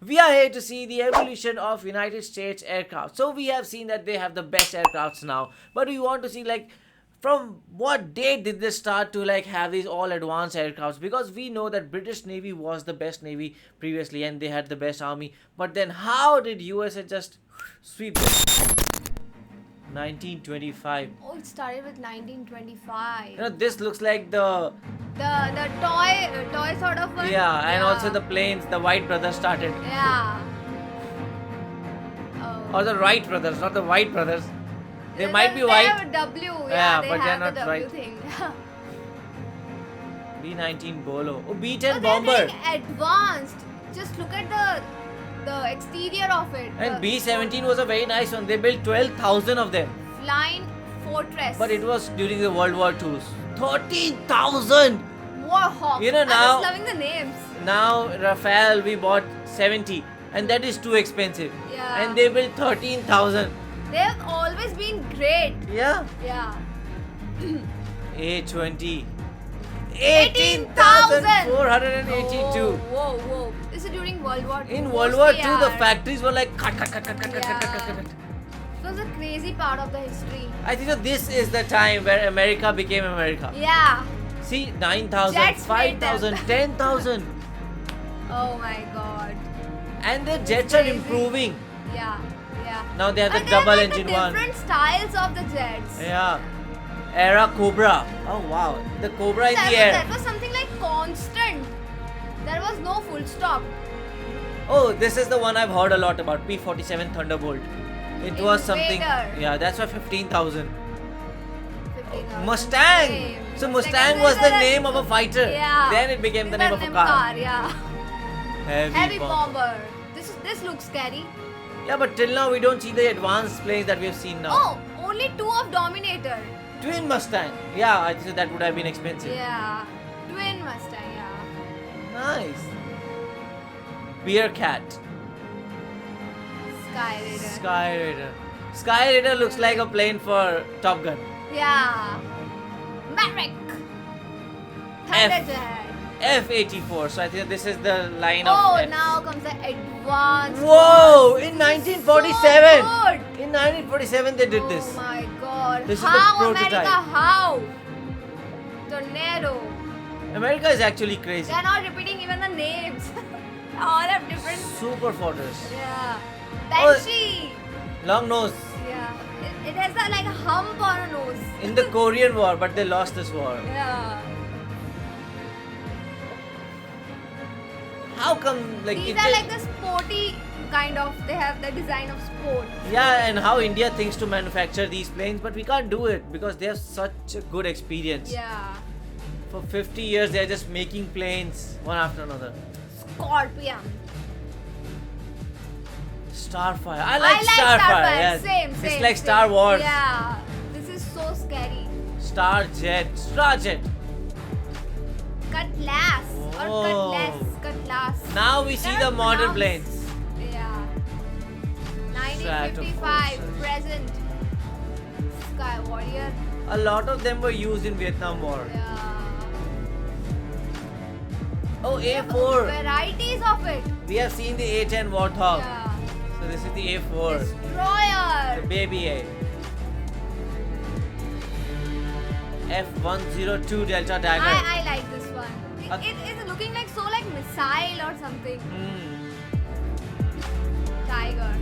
we are here to see the evolution of United States aircraft. So we have seen that they have the best aircrafts now, but we want to see like from what date did they start to like have these all advanced aircrafts, because we know that British Navy was the best navy previously and they had the best army, but then how did USA just sweep it? 1925. Oh, it started with 1925. This looks like the The toy sort of one. yeah, and also the planes the White brothers started. Yeah. Or the Wright brothers, not the White brothers. They might be They white. have W. Yeah, They but they're have not the W right. thing. B-19 Bolo. Oh, B-10 So they're bomber. getting advanced. Just look at the exterior of it. And The B-17 was a very nice one. They built 12,000 of them. Flying Fortress. But it was during the World War II. 13,000! Warhawk. You know, I'm now- just loving the names. Now, Rafale, we bought 70. And that is too expensive. Yeah. And they built 13,000. They have always been great. Yeah. Yeah. A-20. 18,482. 18,482. Whoa. This is during World War II. In World War II, Mostly, the yaar. factories were like cut. It was a crazy part of the history. I think that this is the time where America became America. Yeah. See, 9,000, Jets made 5,000, them. 10,000. Oh my god. And the jets are crazy. improving. Yeah. Now they have the And they have, double like, engine the one. different styles of the jets. Yeah. Era Cobra. Oh wow. The Cobra in That the was, air. that was something like constant. There was no full stop. Oh, this is the one I've heard a lot about. P-47 Thunderbolt. It was something. Invader. Yeah, that's why 15,000. 15,000. Mustang. Same. So Mustang was the name of a fighter. Yeah. Then it became the This name was of a car. Yeah. Heavy bomb. bomber. This looks scary. Yeah, but till now we don't see the advanced planes that we have seen now. Oh, only two of Dominator. Twin Mustang. Yeah, I think that would have been expensive. Yeah. Twin Mustang, yeah. Nice. Bearcat. Sky Raider. Sky Raider. Sky Raider looks like a plane for Top Gun. Yeah. Maverick. Thunderjet. F-84. So I think this is the line of Oh, F. now comes the advanced. Whoa! ones. In This is 1947. So good. In 1947 they did this. Oh my god. This is the how prototype. America? How? Tornado. America is actually crazy. They're not repeating even the names. All have different. Super Fortress. Yeah. Oh. Banshee. Long nose. Yeah. It has that like a hump on a nose. In the Korean War, but they lost this war. Yeah. How come like These it are did- like the sporty kind of. They have the design of sport. Yeah, and how India thinks to manufacture these planes, but we can't do it because they have such a good experience. Yeah. For 50 years, they're just making planes one after another. Scorpion. Starfire. I like Starfire. Starfire. Yes. Same. It's like Star Wars. Yeah. This is so scary. Starjet. Starjet. Cutlass or Oh. Cutlass. Now we see the modern planes. Yeah. 1955 Stratophorsers. present. Sky Warrior. A lot of them were used in Vietnam War. Yeah. Oh, They have A4. varieties of it. We have seen the A10 Warthog. Yeah. So this is the A4. The Destroyer. baby A. F-102 Delta Dagger. I like this one. It is looking like so like missile or something. Hmm. Tiger.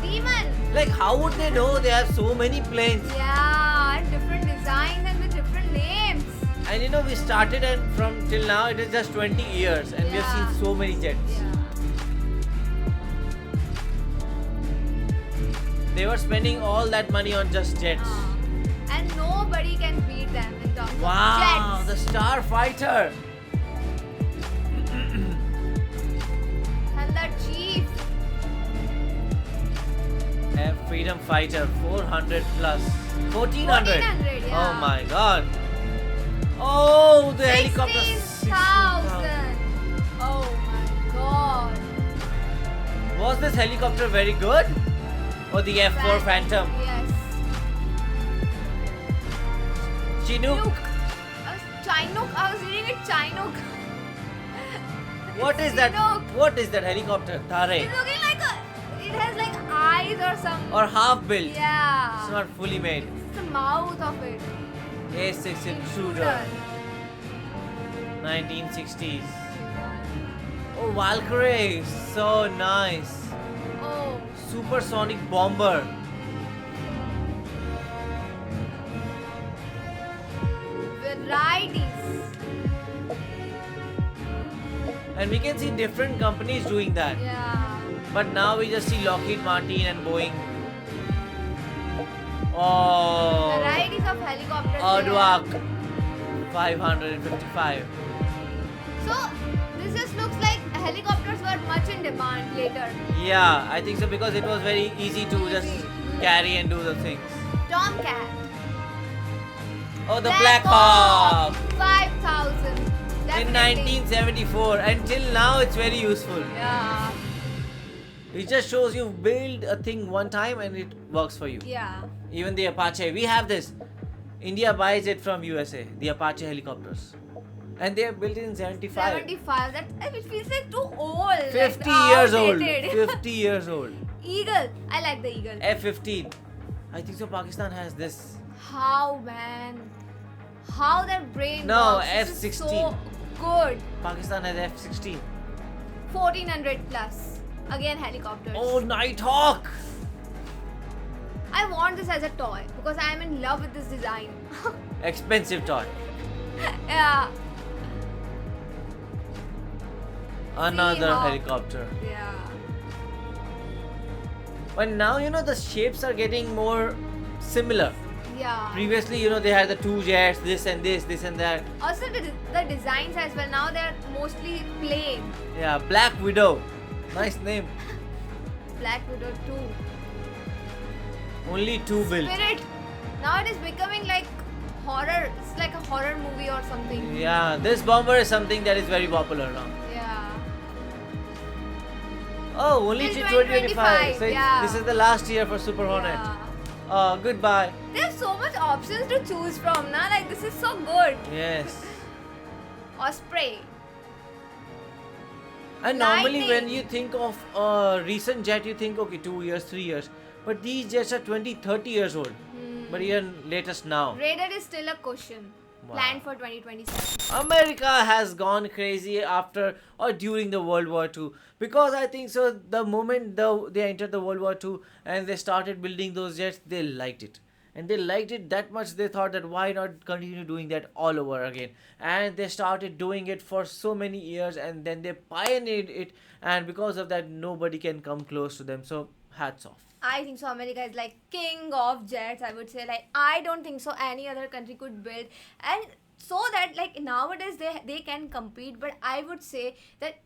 Demon. Like, how would they know they have so many planes? Yeah, and different designs and with different names. And you know, we started and from till now it is just 20 years and we have Yeah. seen so many jets. Yeah. They were spending all that money on just jets. And nobody can beat them in terms Wow, of the jets. Starfighter. And the Chief. Freedom Fighter 400 plus 1400. 1400, yeah. Oh my god. Oh, the helicopter. 16,000. Oh my god. Was this helicopter very good? Or the F4 Phantom? Yes. Chinook. Chinook. I was reading it Chinook. What is that? Look. What is that helicopter? Tare. It's looking like it has like eyes or some. Or half built. Yeah. It's not fully made. It's the mouth of it. A6 Intruder. 1960s. Oh, Valkyrie. So nice. Oh. Supersonic bomber. Varieties. And we can see different companies doing that. Yeah. But now we just see Lockheed Martin and Boeing. Oh. Varieties of helicopters. Aardvark 555. So this just looks like helicopters were much in demand later. Yeah, I think so because it was very easy to just Easy. carry and do the things. Tomcat. Oh, the Black Hawk 5000. in Definitely. 1974. Until now, it's very useful. Yeah. It just shows you build a thing one time and it works for you. Yeah. Even the Apache, we have this. India buys it from USA, the Apache helicopters. And they are built in 75. 75. That it feels like too old. 50 like years old. outdated. 50 years old. Eagle. I like the eagle. F-15. I think so Pakistan has this. How, man? How their brain No, works. This is F-16. so good. Pakistan has F-16. 1400 plus. Again helicopters. Oh, Nighthawk. I want this as a toy because I am in love with this design. Expensive toy. Yeah. Another Seahawk. helicopter. Yeah. But now, the shapes are getting more similar. Yeah. Previously, they had the two jets, this and this, this and that. Also the designs as well. Now they're mostly plain. Yeah, Black Widow. Nice name. Black Widow 2. Only two built. Spirit. Now it is becoming like horror. It's like a horror movie or something. Yeah, this bomber is something that is very popular now. Yeah. Oh, only Till till 2025. So yeah. this is the last year for Super Hornet. Yeah. Oh, goodbye. There's so much options to choose from, na? Like this is so good. Yes. Osprey. And normally when Lightning. you think of a recent jet, you think, okay, 2 years, 3 years. But these jets are 20, 30 years old. But even latest now. Raider is still a question. Wow. Planned for 2027. America has gone crazy after or during the World War II. Because I think so, the moment they entered the World War II and they started building those jets, they liked it. And they liked it that much, they thought that why not continue doing that all over again. And they started doing it for so many years and then they pioneered it. And because of that, nobody can come close to them. So, hats off. I think so. America is like king of jets. I would say like I don't think so any other country could build and so that like nowadays they can compete. But I would say that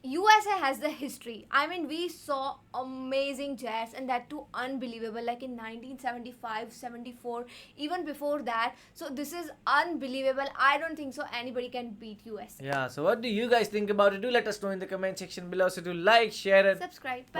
USA has the history. I mean we saw amazing jets and that too unbelievable like in 1975, 74, even before that. So this is unbelievable. I don't think so anybody can beat USA. Yeah, so what do you guys think about it? Do let us know in the comment section below. So do like, share and Subscribe. bye.